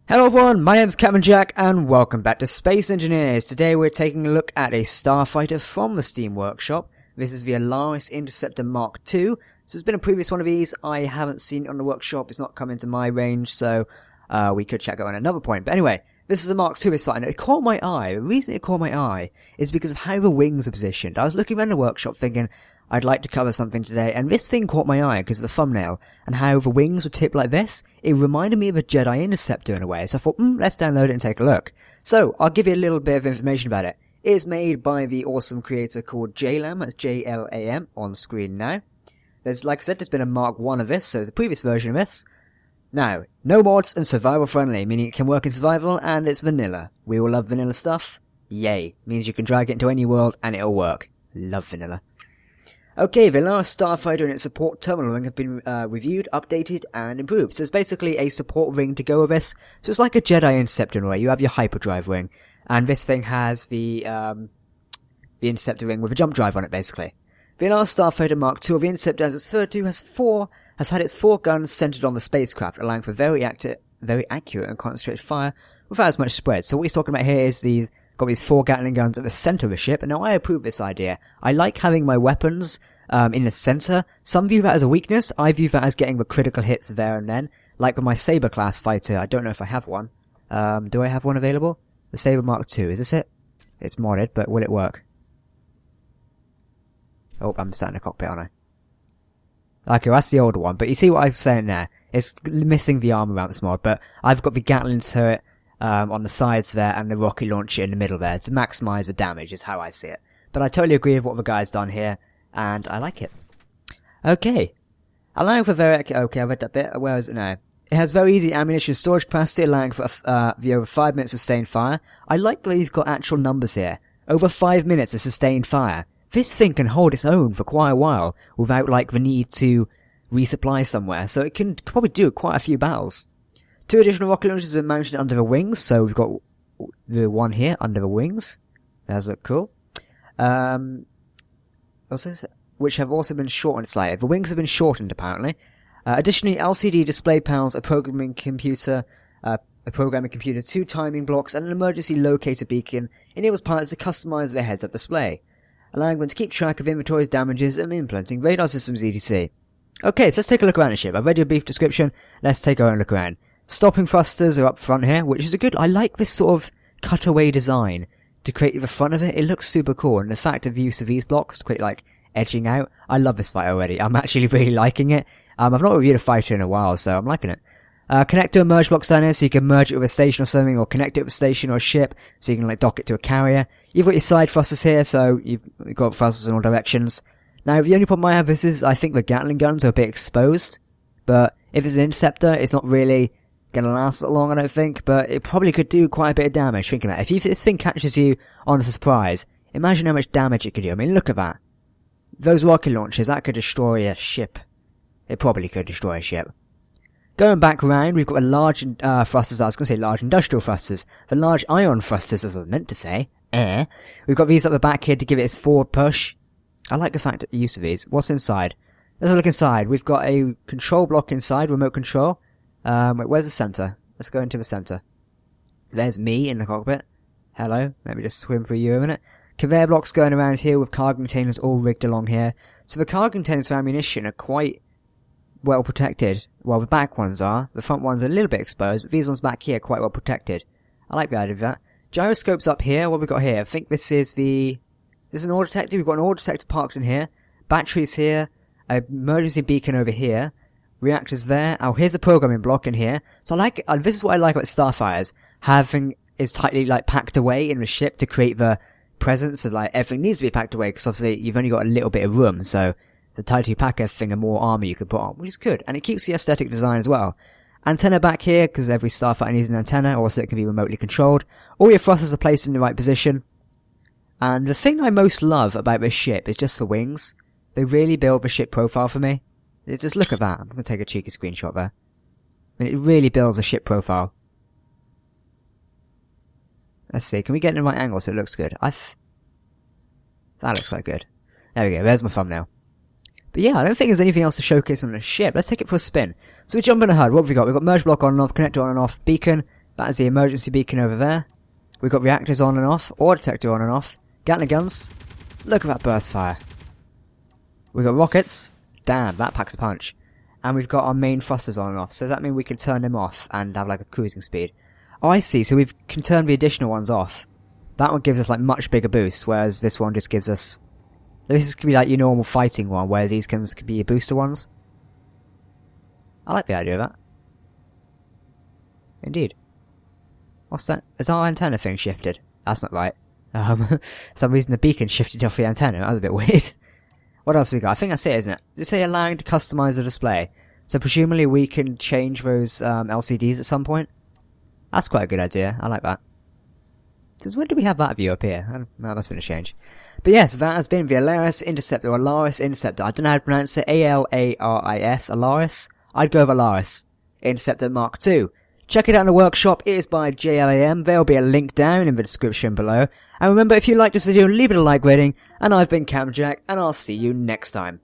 Hello everyone, my name's Captain Jack and welcome back to Space Engineers. Today we're taking a look at a starfighter from the Steam Workshop. This is the Alaris Interceptor Mk.II. So it's been a previous one of these. I haven't seen it on the workshop, it's not come into my range, so we could check it on another point. But anyway, this is a Mk.II this fighter. It caught my eye. The reason it caught my eye is because of how the wings are positioned. I was looking around the workshop thinking, I'd like to cover something today, and this thing caught my eye because of the thumbnail, and how the wings were tipped like this. It reminded me of a JLAM Interceptor in a way, so I thought, let's download it and take a look. So, I'll give you a little bit of information about it. It is made by the awesome creator called JLAM, that's JLAM, on screen now. There's, like I said, there's been a Mark I of this, so there's a previous version of this. Now, no mods and survival friendly, meaning it can work in survival, and it's vanilla. We all love vanilla stuff. Yay. Means you can drag it into any world, and it'll work. Love vanilla. Okay, the Alaris Starfighter and its support terminal ring have been reviewed, updated, and improved. So it's basically a support ring to go with this. So it's like a Jedi Interceptor in a way. You have your hyperdrive ring, and this thing has the Interceptor ring with a jump drive on it, basically. The Alaris Starfighter Mk.II, the Interceptor, as it's referred to, has had its 4 guns centered on the spacecraft, allowing for very accurate and concentrated fire without as much spread. So what he's talking about here is got these 4 Gatling guns at the center of the ship, and now I approve this idea. I like having my weapons in the center. Some view that as a weakness. I view that as getting the critical hits there and then. Like with my Saber class fighter, I don't know if I have one. Do I have one available? The Saber Mk.II, is this it? It's modded, but will it work? Oh, I'm sat in the cockpit, aren't I? Okay, well, that's the older one, but you see what I'm saying there? It's missing the armor ramps mod, but I've got the Gatling turret on the sides there, and the rocket launcher in the middle there to maximise the damage, is how I see it. But I totally agree with what the guy's done here, and I like it. Okay. Allowing for very... Okay, I read that bit. Where is it now? It has very easy ammunition storage capacity, allowing for the over 5 minutes sustained fire. I like that you've got actual numbers here. Over 5 minutes of sustained fire. This thing can hold its own for quite a while, without, like, the need to resupply somewhere, so it can probably do quite a few battles. 2 additional rocket launchers have been mounted under the wings, so we've got the one here under the wings. That's look cool. Which have also been shortened slightly. The wings have been shortened, apparently. Additionally, LCD display panels, a programming computer, 2 timing blocks, and an emergency locator beacon enables pilots to customize their heads-up display, allowing them to keep track of inventories, damages, and implementing radar systems, etc. Okay, so let's take a look around the ship. I've read your brief description. Let's take our own look around. Stopping thrusters are up front here, which is a good... I like this sort of cutaway design to create the front of it. It looks super cool, and the fact of use of these blocks to create, like, edging out. I love this fight already. I'm actually really liking it. I've not reviewed a fighter in a while, so I'm liking it. Connector and merge blocks down here, so you can merge it with a station or something, or connect it with a station or a ship, so you can, like, dock it to a carrier. You've got your side thrusters here, so you've got thrusters in all directions. Now, the only problem I have is I think the Gatling guns are a bit exposed, but if it's an Interceptor, it's not really gonna last that long, I don't think, but it probably could do quite a bit of damage. Thinking about it, if this thing catches you on a surprise, imagine how much damage it could do. I mean, look at that. Those rocket launchers, that could destroy a ship. It probably could destroy a ship. Going back round, we've got the large thrusters. I was going to say large industrial thrusters. The large ion thrusters, as I was meant to say. We've got these at the back here to give it its forward push. I like the fact that the use of these. What's inside? Let's have a look inside. We've got a control block inside, remote control. Wait, where's the center? Let's go into the center. There's me in the cockpit. Hello. Let me just swim through you a minute. Conveyor blocks going around here with cargo containers all rigged along here. So the cargo containers for ammunition are quite well protected. Well, the back ones are. The front ones are a little bit exposed, but these ones back here are quite well protected. I like the idea of that. Gyroscopes up here. What have we got here? I think this is the... This is an ore detector. We've got an ore detector parked in here. Batteries here. An emergency beacon over here. Reactors there. Oh, here's a programming block in here. So I like... this is what I like about Starfighters. Having is tightly, like, packed away in the ship to create the presence of, like, everything needs to be packed away, because obviously you've only got a little bit of room, so the tighter you pack everything, the more armor you can put on, which is good. And it keeps the aesthetic design as well. Antenna back here, because every Starfighter needs an antenna, also it can be remotely controlled. All your thrusters are placed in the right position. And the thing I most love about this ship is just the wings. They really build the ship profile for me. Just look at that. I'm going to take a cheeky screenshot there. I mean, it really builds a ship profile. Let's see, can we get in the right angle so it looks good? That looks quite good. There we go, there's my thumbnail. But yeah, I don't think there's anything else to showcase on the ship. Let's take it for a spin. So we jump in the HUD, what have we got? We've got merge block on and off, connector on and off, beacon, That is the emergency beacon over there. We've got reactors on and off, ore detector on and off, Gatling guns. Look at that burst fire. We've got rockets. Damn, that packs a punch. And we've got our main thrusters on and off, so does that mean we can turn them off and have like a cruising speed? Oh, I see, so we can turn the additional ones off. That one gives us like much bigger boost, whereas this one just gives us... This could be like your normal fighting one, whereas these could be your booster ones. I like the idea of that. Indeed. What's that? Is our antenna thing shifted? That's not right. For some reason the beacon shifted off the antenna. That was a bit weird. What else have we got? I think that's it, isn't it? Does it say allowing to customize the display? So presumably we can change those LCDs at some point? That's quite a good idea. I like that. Since when did we have that view up here? No, that's been a change. But yes, that has been the Alaris Interceptor, or Alaris Interceptor. I don't know how to pronounce it. A-L-A-R-I-S. Alaris? I'd go with Alaris Interceptor Mk.II. Check it out in the workshop. It is by JLAM. There will be a link down in the description below. And remember, if you like this video, leave it a like rating. And I've been Camjack, and I'll see you next time.